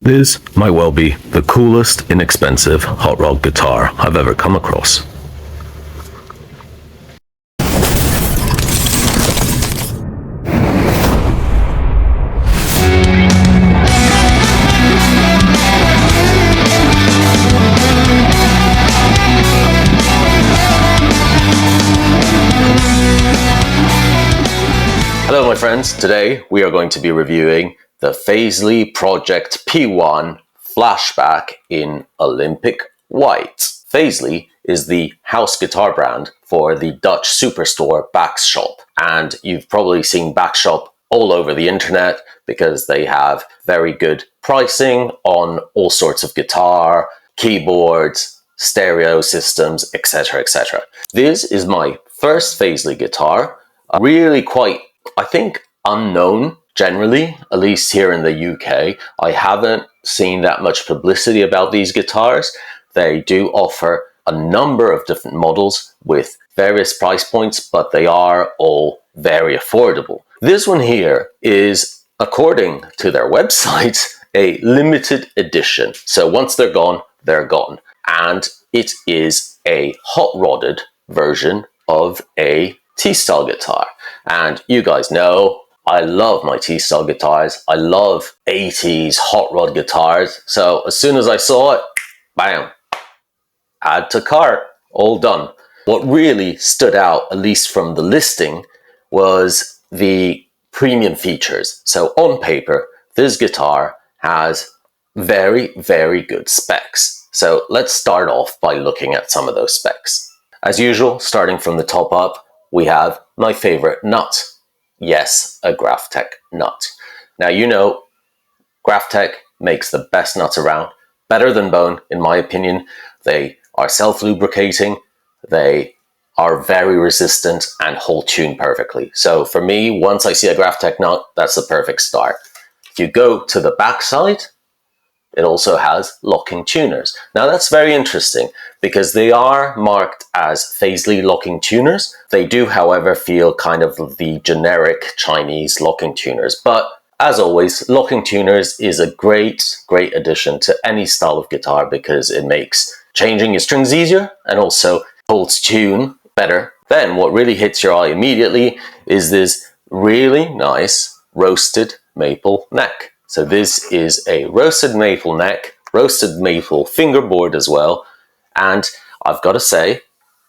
This might well be the coolest, inexpensive hot rod guitar I've ever come across. Hello my friends, today we are going to be reviewing the Fazley Project P1 Flashback in Olympic White. Fazley is the house guitar brand for the Dutch superstore Backshop, and you've probably seen Backshop all over the internet because they have very good pricing on all sorts of guitar, keyboards, stereo systems, etc, etc. This is my first Fazley guitar, really quite, I think, unknown generally, at least here in the UK. I haven't seen that much publicity about these guitars. They do offer a number of different models with various price points, but they are all very affordable. This one here is, according to their website, a limited edition. So once they're gone, they're gone. And it is a hot-rodded version of a T-style guitar. And you guys know I love my T-style guitars. I love 80s hot rod guitars. So as soon as I saw it, bam, add to cart, all done. What really stood out, at least from the listing, was the premium features. So on paper, this guitar has very, very good specs. So let's start off by looking at some of those specs. As usual, starting from the top up, we have my favorite nut. Yes, a Graphtec nut. Now, you know, Graphtec makes the best nuts around, better than bone, in my opinion. They are self-lubricating, they are very resistant and hold tune perfectly. So for me, once I see a Graphtec nut, that's the perfect start. If you go to the back side, it also has locking tuners. Now that's very interesting because they are marked as Fazley locking tuners. They do, however, feel kind of the generic Chinese locking tuners. But as always, locking tuners is a great addition to any style of guitar because it makes changing your strings easier and also holds tune better. Then what really hits your eye immediately is this really nice roasted maple neck. So this is a roasted maple neck, roasted maple fingerboard as well. And I've got to say,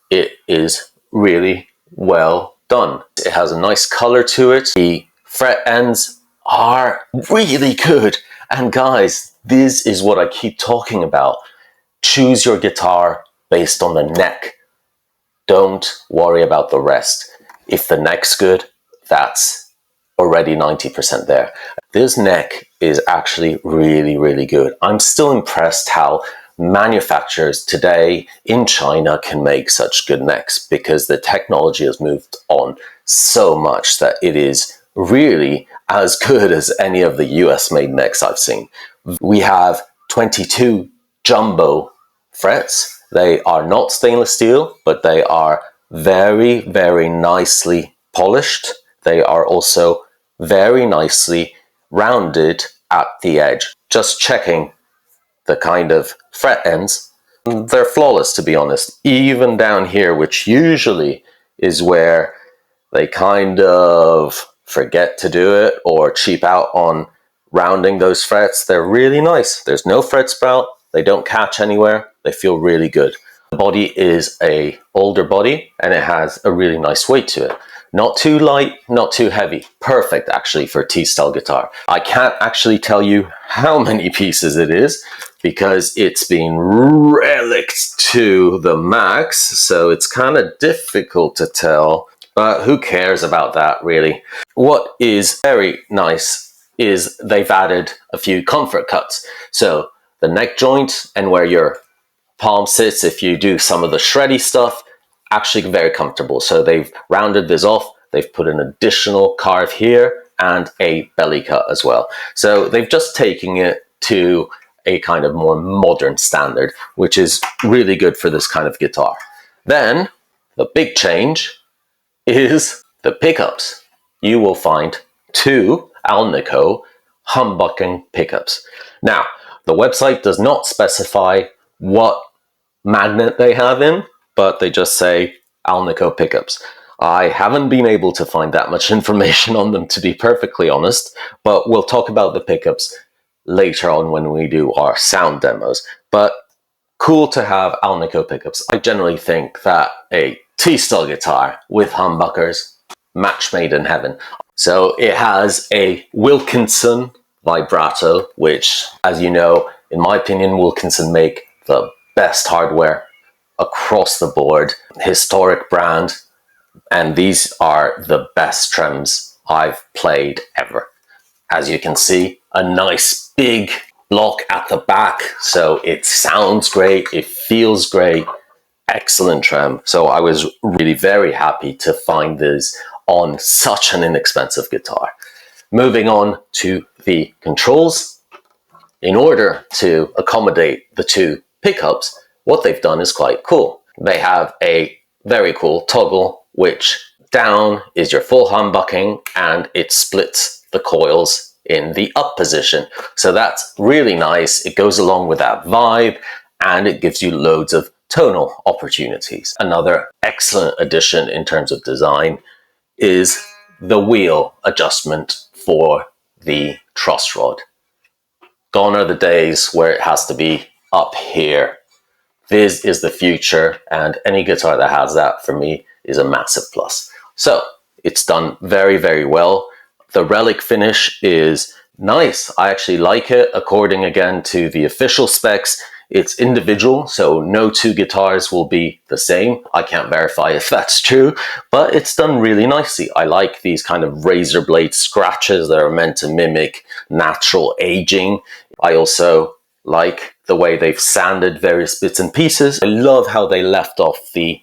it is really well done. It has a nice color to it. The fret ends are really good. And guys, this is what I keep talking about. Choose your guitar based on the neck. Don't worry about the rest. If the neck's good, that's already 90% there. This neck is actually really good. I'm still impressed how manufacturers today in China can make such good necks because the technology has moved on so much that it is really as good as any of the US made necks I've seen. We have 22 jumbo frets. They are not stainless steel, but they are very nicely polished. They are also very nicely rounded at the edge. Just checking the kind of fret ends, they're flawless, to be honest. Even down here, which usually is where they kind of forget to do it or cheap out on rounding those frets, they're really nice. There's no fret sprout, they don't catch anywhere, they feel really good. The body is an older body and it has a really nice weight to it. Not too light, not too heavy. Perfect, actually, for a T-style guitar. I can't actually tell you how many pieces it is because it's been relicked to the max, so it's kind of difficult to tell, but who cares about that, really? What is very nice is they've added a few comfort cuts. So the neck joint and where your palm sits, if you do some of the shreddy stuff, actually very comfortable. So they've rounded this off, they've put an additional carve here and a belly cut as well. So they've just taken it to a kind of more modern standard, which is really good for this kind of guitar. Then the big change is the pickups. You will find two Alnico humbucking pickups. Now, The website does not specify what magnet they have in, but they just say Alnico pickups. I haven't been able to find that much information on them, to be perfectly honest, but we'll talk about the pickups later on when we do our sound demos. But cool to have Alnico pickups. I generally think that a T-style guitar with humbuckers, match made in heaven. So it has a Wilkinson vibrato, which, as you know, in my opinion, Wilkinson make the best hardware across the board. Historic brand, and these are the best trems I've played ever. As you can see, a nice big block at the back, so it sounds great, it feels great, excellent trem. So I was really very happy to find this on such an inexpensive guitar. Moving on to the controls. In order to accommodate the two pickups, what they've done is quite cool. They have a very cool toggle, which down is your full humbucking, and it splits the coils in the up position. So that's really nice. It goes along with that vibe, and it gives you loads of tonal opportunities. Another excellent addition in terms of design is the wheel adjustment for the truss rod. Gone are the days where it has to be up here. This is the future, and any guitar that has that for me is a massive plus. So it's done very, very well. The relic finish is nice. I actually like it. According again to the official specs, it's individual, so no two guitars will be the same. I can't verify if that's true, but it's done really nicely. I like these kind of razor blade scratches that are meant to mimic natural aging. I also like the way they've sanded various bits and pieces. I love how they left off the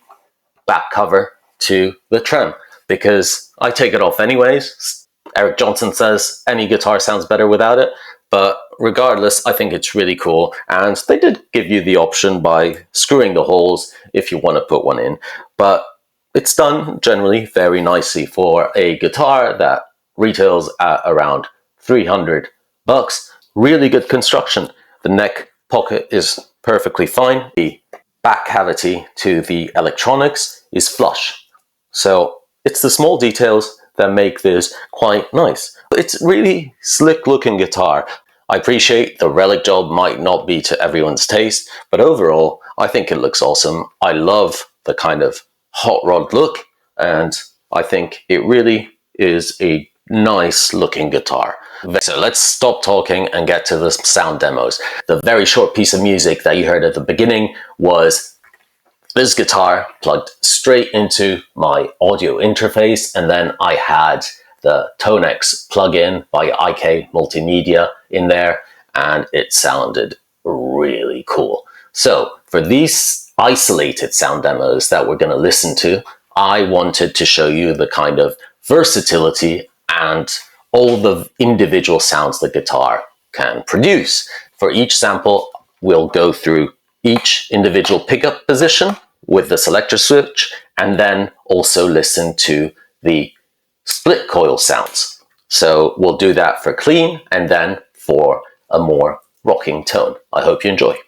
back cover to the trem, because I take it off anyways. Eric Johnson says any guitar sounds better without it, but regardless, I think it's really cool. And they did give you the option by screwing the holes if you want to put one in, but it's done generally very nicely for a guitar that retails at around $300. Really good construction. The neck pocket is perfectly fine. The back cavity to the electronics is flush. So it's the small details that make this quite nice. It's really slick looking guitar. I appreciate the relic job might not be to everyone's taste, but overall, I think it looks awesome. I love the kind of hot rod look, and I think it really is a nice looking guitar. So let's stop talking and get to the sound demos. The very short piece of music that you heard at the beginning was this guitar plugged straight into my audio interface, and then I had the Tonex plugin by IK Multimedia in there, and it sounded really cool. So for these isolated sound demos that we're going to listen to, I wanted to show you the kind of versatility and all the individual sounds the guitar can produce. For each sample, we'll go through each individual pickup position with the selector switch, and then also listen to the split coil sounds. So we'll do that for clean and then for a more rocking tone. I hope you enjoy.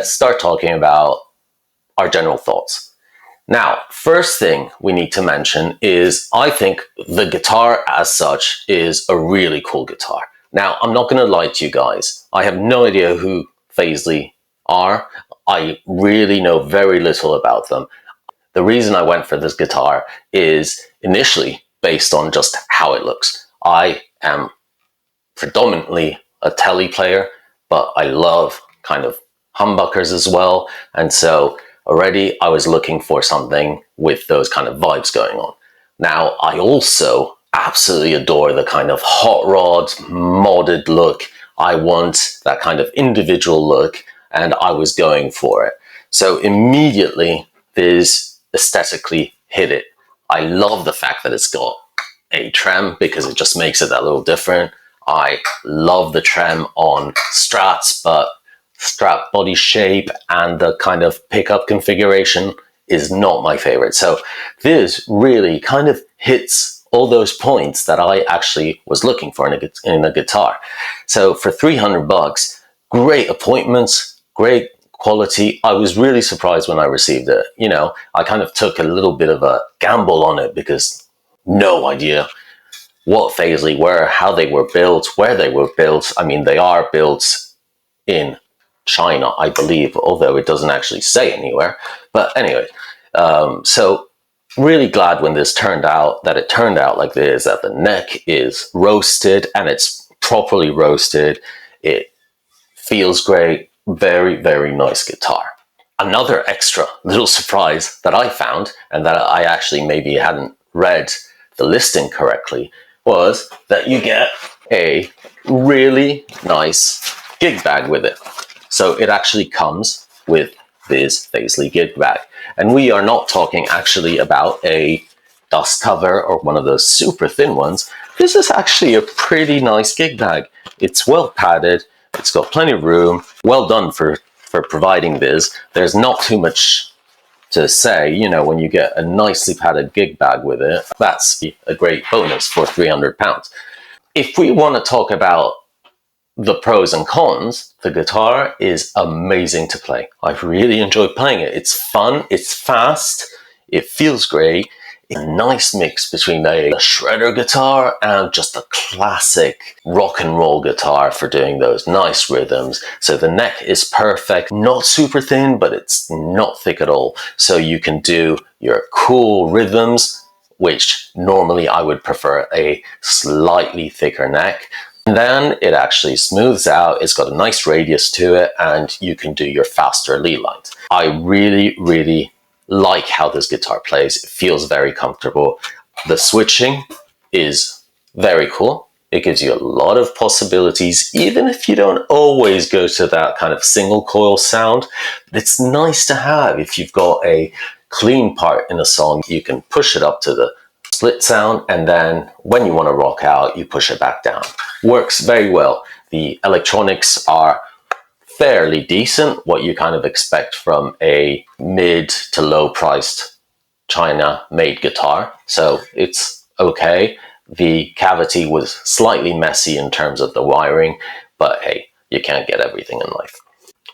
let's start talking about our general thoughts. Now, first thing we need to mention is I think the guitar as such is a really cool guitar. Now, I'm not going to lie to you guys. I have no idea who Fazley are. I really know very little about them. The reason I went for this guitar is initially based on just how it looks. I am predominantly a tele player, but I love kind of humbuckers as well. And so already I was looking for something with those kind of vibes going on. Now, I also absolutely adore the kind of hot rod modded look. I want that kind of individual look, and I was going for it. So immediately this aesthetically hit it. I love the fact that it's got a trem because it just makes it that little different. I love the trem on Strats, but Strat body shape and the kind of pickup configuration is not my favorite. So this really kind of hits all those points that I actually was looking for in a guitar. So for 300 bucks, great appointments, great quality. I was really surprised when I received it. You know, I kind of took a little bit of a gamble on it because no idea what Fazley were, how they were built, where they were built. I mean, they are built in China, I believe, although it doesn't actually say anywhere. But anyway, so really glad when this turned out like this, that the neck is roasted and it's properly roasted. It feels great. Very, very nice guitar. Another extra little surprise that I found, and that I actually maybe hadn't read the listing correctly, was that you get a really nice gig bag with it. So it actually comes with this Fazley gig bag. And we are not talking actually about a dust cover or one of those super thin ones. This is actually a pretty nice gig bag. It's well padded. It's got plenty of room. Well done for providing this. There's not too much to say, you know, when you get a nicely padded gig bag with it, that's a great bonus for £300. If we want to talk about the pros and cons, the guitar is amazing to play. I really enjoy playing it. It's fun, it's fast, it feels great. It's a nice mix between a shredder guitar and just a classic rock and roll guitar for doing those nice rhythms. So the neck is perfect, not super thin, but it's not thick at all. So you can do your cool rhythms, which normally I would prefer a slightly thicker neck. And then it actually smooths out, it's got a nice radius to it, and you can do your faster lead lines. I really, really like how this guitar plays. It feels very comfortable. The switching is very cool. It gives you a lot of possibilities, even if you don't always go to that kind of single coil sound. It's nice to have. If you've got a clean part in a song, you can push it up to the split sound, and then when you want to rock out, you push it back down. Works very well. The electronics are fairly decent, what you kind of expect from a mid to low priced China made guitar. So it's okay. The cavity was slightly messy in terms of the wiring, but hey, you can't get everything in life.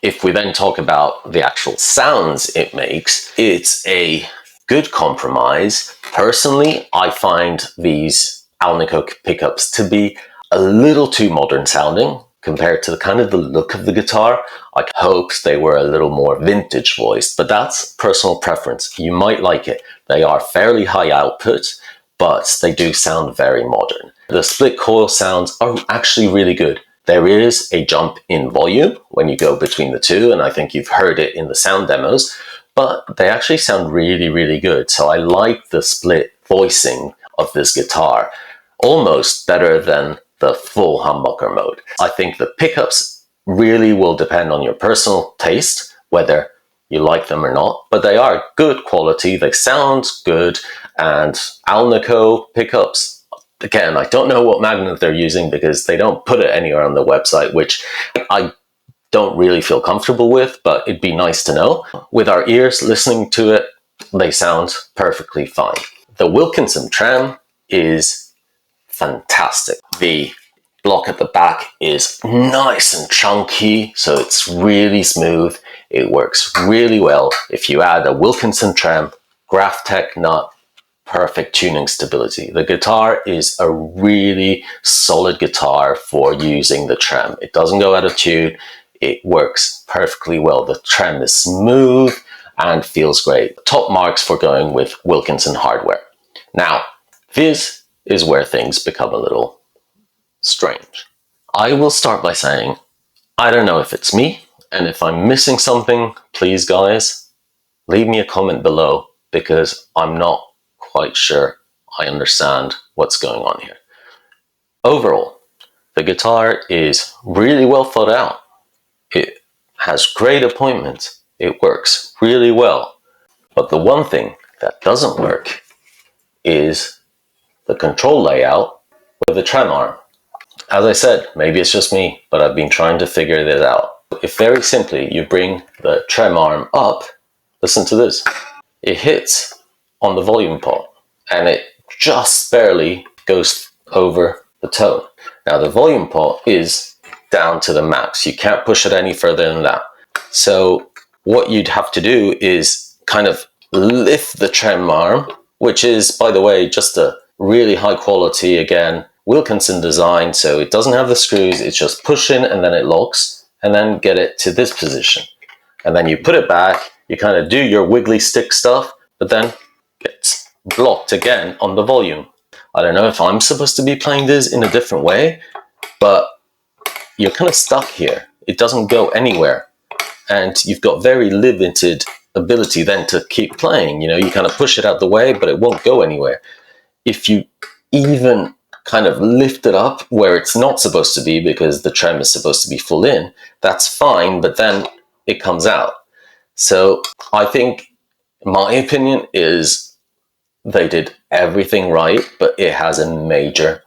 If we then talk about the actual sounds it makes, it's a good compromise. Personally, I find these Alnico pickups to be a little too modern sounding compared to the kind of the look of the guitar. I hoped they were a little more vintage voiced, but that's personal preference. You might like it. They are fairly high output, but they do sound very modern. The split coil sounds are actually really good. There is a jump in volume when you go between the two, and I think you've heard it in the sound demos, but they actually sound really, really good. So I like the split voicing of this guitar, almost better than the full humbucker mode. I think the pickups really will depend on your personal taste, whether you like them or not, but they are good quality, they sound good, and Alnico pickups, again, I don't know what magnet they're using because they don't put it anywhere on the website, which I don't really feel comfortable with, but it'd be nice to know. With our ears listening to it, they sound perfectly fine. The Wilkinson trem is fantastic. The block at the back is nice and chunky, so it's really smooth. It works really well. If you add a Wilkinson trem, Graphtec nut, perfect tuning stability. The guitar is a really solid guitar for using the trem. It doesn't go out of tune. It works perfectly well. The trem is smooth and feels great. Top marks for going with Wilkinson hardware. Now, this is where things become a little strange. I will start by saying, I don't know if it's me, and if I'm missing something, please guys, leave me a comment below, because I'm not quite sure I understand what's going on here. Overall, the guitar is really well thought out. It has great appointments. It works really well. But the one thing that doesn't work is the control layout with the trem arm. As I said, maybe it's just me, but I've been trying to figure this out. If very simply you bring the trem arm up, listen to this. It hits on the volume pot and it just barely goes over the tone. Now the volume pot is down to the max. You can't push it any further than that. So what you'd have to do is kind of lift the trem arm, which is, by the way, just a really high quality, again, Wilkinson design, so it doesn't have the screws. It's just push in and then it locks, and then get it to this position. And then you put it back, you kind of do your wiggly stick stuff, but then gets blocked again on the volume. I don't know if I'm supposed to be playing this in a different way, but you're kind of stuck here. It doesn't go anywhere. And you've got very limited ability then to keep playing. You know, you kind of push it out the way, but it won't go anywhere. If you even kind of lift it up where it's not supposed to be, because the trem is supposed to be full in, that's fine, but then it comes out. So I think, my opinion is, they did everything right, but it has a major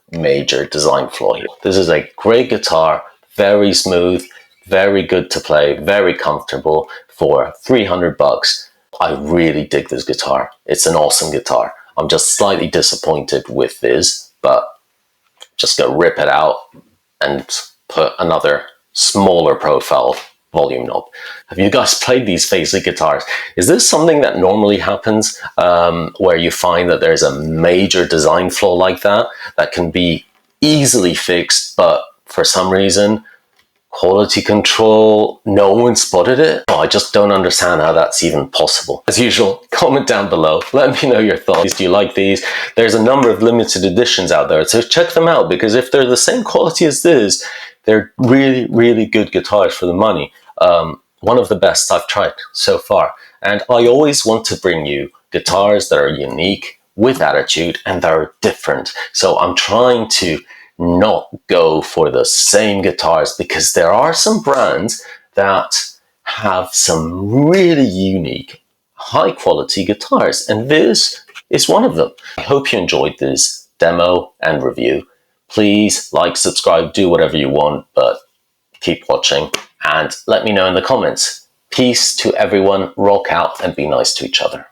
design flaw here. This is a great guitar, very smooth, very good to play, very comfortable for 300 bucks. I really dig this guitar. It's an awesome guitar. I'm just slightly disappointed with this, but just go rip it out and put another smaller profile volume knob. Have you guys played these Fazley guitars? Is this something that normally happens, where you find that there's a major design flaw like that that can be easily fixed, but for some reason, quality control, no one spotted it? Oh, I just don't understand how that's even possible. As usual, comment down below. Let me know your thoughts. Do you like these? There's a number of limited editions out there, so check them out, because if they're the same quality as this, they're really good guitars for the money. One of the best I've tried so far. And I always want to bring you guitars that are unique, with attitude, and that are different. So I'm trying to not go for the same guitars, because there are some brands that have some really unique, high quality guitars, and this is one of them. I hope you enjoyed this demo and review. Please like, subscribe, do whatever you want, but keep watching and let me know in the comments. Peace to everyone, rock out and be nice to each other.